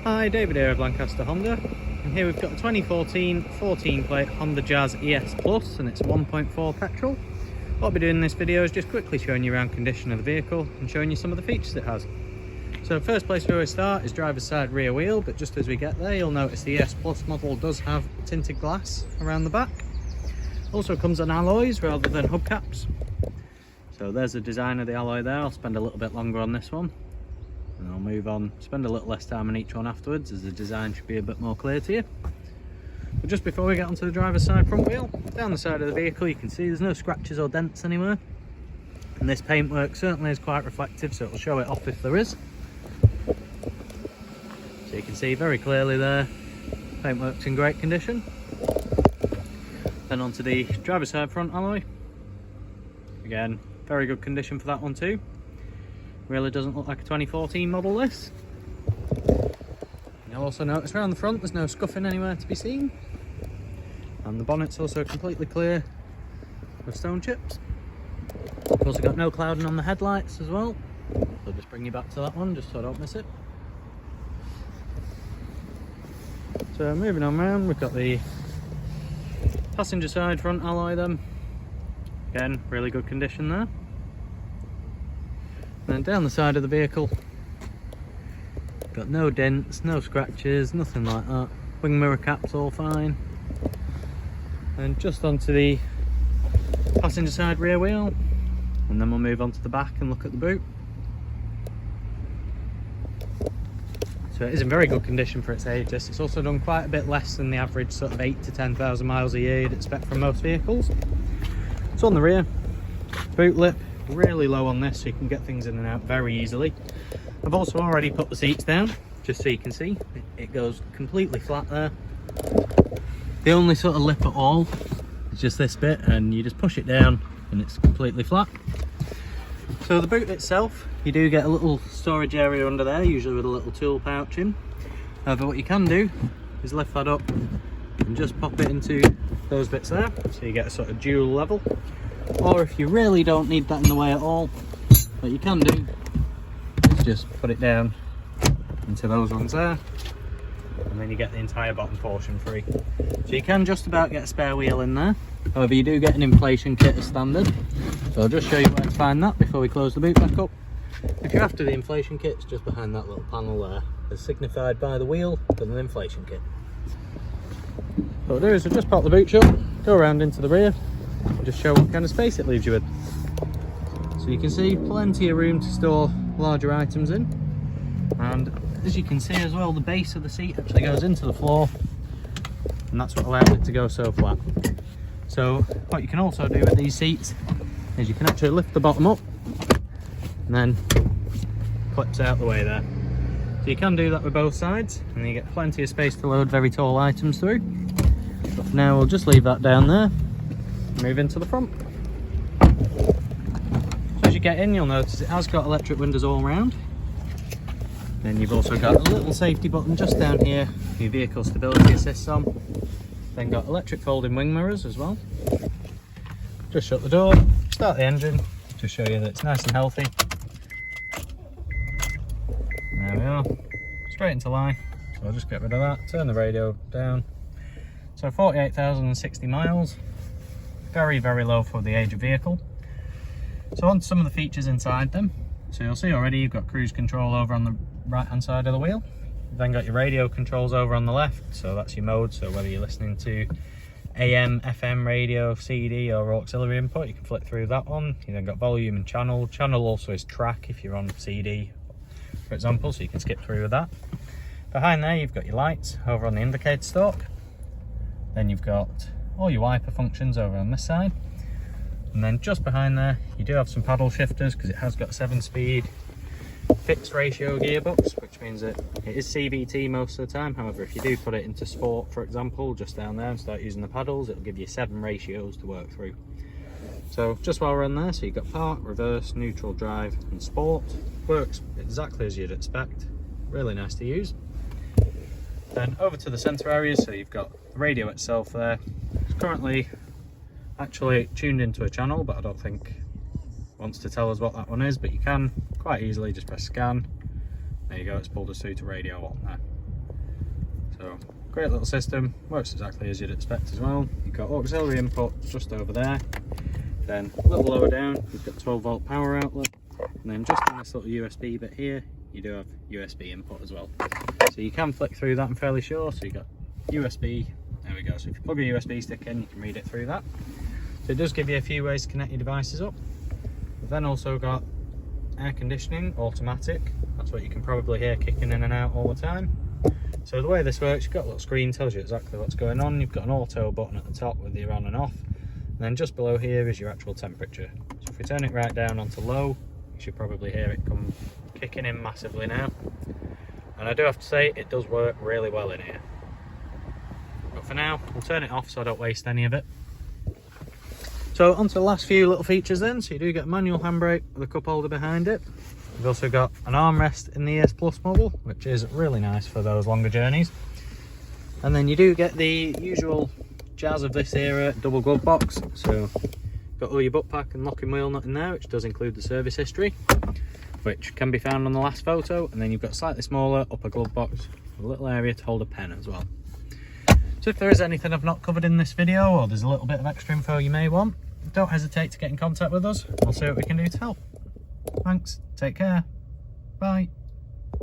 Hi, David here of Lancaster Honda, and here we've got a 2014 14 plate Honda Jazz ES Plus, and it's 1.4 petrol. What I'll be doing in this video is just quickly showing you around condition of the vehicle and showing you some of the features it has. So the first place we always start is driver's side rear wheel, but just as we get there you'll notice the ES Plus model does have tinted glass around the back. Also comes on alloys rather than hubcaps. So there's the design of the alloy there. I'll spend a little bit longer on this one, and I'll move on, spend a little less time on each one afterwards, as the design should be a bit more clear to you. But just before we get onto the driver's side front wheel, down the side of the vehicle you can see there's no scratches or dents anywhere, and this paintwork certainly is quite reflective, so it'll show it off if there is. So you can see very clearly there, paintwork's in great condition. Then onto the driver's side front alloy, again very good condition for that one too. Really doesn't look like a 2014 model this. You'll also notice around the front there's no scuffing anywhere to be seen, and the bonnet's also completely clear of stone chips. We've also got no clouding on the headlights as well, so I'll just bring you back to that one just so I don't miss it. So moving on round, we've got the passenger side front alloy then. Again, really good condition there. And then down the side of the vehicle, got no dents, no scratches, nothing like that. Wing mirror caps all fine. And just onto the passenger side rear wheel, and then we'll move on to the back and look at the boot. So it is in very good condition for its age. It's also done quite a bit less than the average sort of 8 to 10,000 miles a year you'd expect from most vehicles. So on the rear, boot lip really low on this, so you can get things in and out very easily. I've also already put the seats down just so you can see it goes completely flat there. The only sort of lip at all is just this bit, and you just push it down and it's completely flat. So the boot itself, you do get a little storage area under there, usually with a little tool pouch in. However, what you can do is lift that up and just pop it into those bits there, so you get a sort of dual level. Or if you really don't need that in the way at all, what you can do is just put it down into those ones there, and then you get the entire bottom portion free. So you can just about get a spare wheel in there. However, you do get an inflation kit as standard, so I'll just show you where to find that before we close the boot back up. If you're after the inflation kit, it's just behind that little panel there, as signified by the wheel with an inflation kit. What we'll do is we'll just pop the boot shut, go around into the rear, and just show what kind of space it leaves you with. So you can see plenty of room to store larger items in, and as you can see as well, the base of the seat actually goes into the floor, and that's what allows it to go so flat. So what you can also do with these seats is you can actually lift the bottom up and then clips out the way there. So you can do that with both sides, and you get plenty of space to load very tall items through. But for now we'll just leave that down there and move into the front. So as you get in, you'll notice it has got electric windows all around. Then you've also got a little safety button just down here, your vehicle stability assist on. Then got electric folding wing mirrors as well. Just shut the door, start the engine, to show you that it's nice and healthy. There we are, straight into line. So I'll just get rid of that, turn the radio down. So 48,060 miles, very low for the age of vehicle. So on to some of the features inside them. So you'll see already you've got cruise control over on the right hand side of the wheel. You've then got your radio controls over on the left, so that's your mode, so whether you're listening to AM, FM radio, CD or auxiliary input, you can flick through that one. You then got volume and channel. Channel also is track if you're on CD, for example, so you can skip through with that. Behind there you've got your lights over on the indicator stalk. Then you've got all your wiper functions over on this side. And then just behind there you do have some paddle shifters, because it has got a 7-speed fixed ratio gearbox, which means that it is CVT most of the time. However, if you do put it into sport, for example, just down there and start using the paddles, it'll give you 7 ratios to work through. So just while we're on there, so you've got park, reverse, neutral, drive and sport. Works exactly as you'd expect, really nice to use. Then over to the centre areas, so you've got the radio itself there. It's currently actually tuned into a channel, but I don't think wants to tell us what that one is, but you can quite easily just press scan. There you go, it's pulled us through to radio 1 there. So great little system, works exactly as you'd expect as well. You've got auxiliary input just over there, then a little lower down you've got 12-volt power outlet, and then just in this little USB bit here you do have USB input as well. So you can flick through that, I'm fairly sure. So you've got USB, there we go. So if you plug a USB stick in, you can read it through that. So it does give you a few ways to connect your devices up. We've then also got air conditioning, automatic. That's what you can probably hear kicking in and out all the time. So the way this works, you've got a little screen, tells you exactly what's going on. You've got an auto button at the top with your on and off. And then just below here is your actual temperature. So if we turn it right down onto low, you should probably hear it come kicking in massively now. And I do have to say, it does work really well in here. But for now, we'll turn it off so I don't waste any of it. So onto the last few little features then. So you do get a manual handbrake with a cup holder behind it. You've also got an armrest in the ES Plus model, which is really nice for those longer journeys. And then you do get the usual jazz of this era double glove box. So got all your butt pack and locking wheel nut in there, which does include the service history, which can be found on the last photo. And then you've got a slightly smaller upper glove box with a little area to hold a pen as well. So if there is anything I've not covered in this video, or there's a little bit of extra info you may want, don't hesitate to get in contact with us. We'll see what we can do to help. Thanks, take care, bye.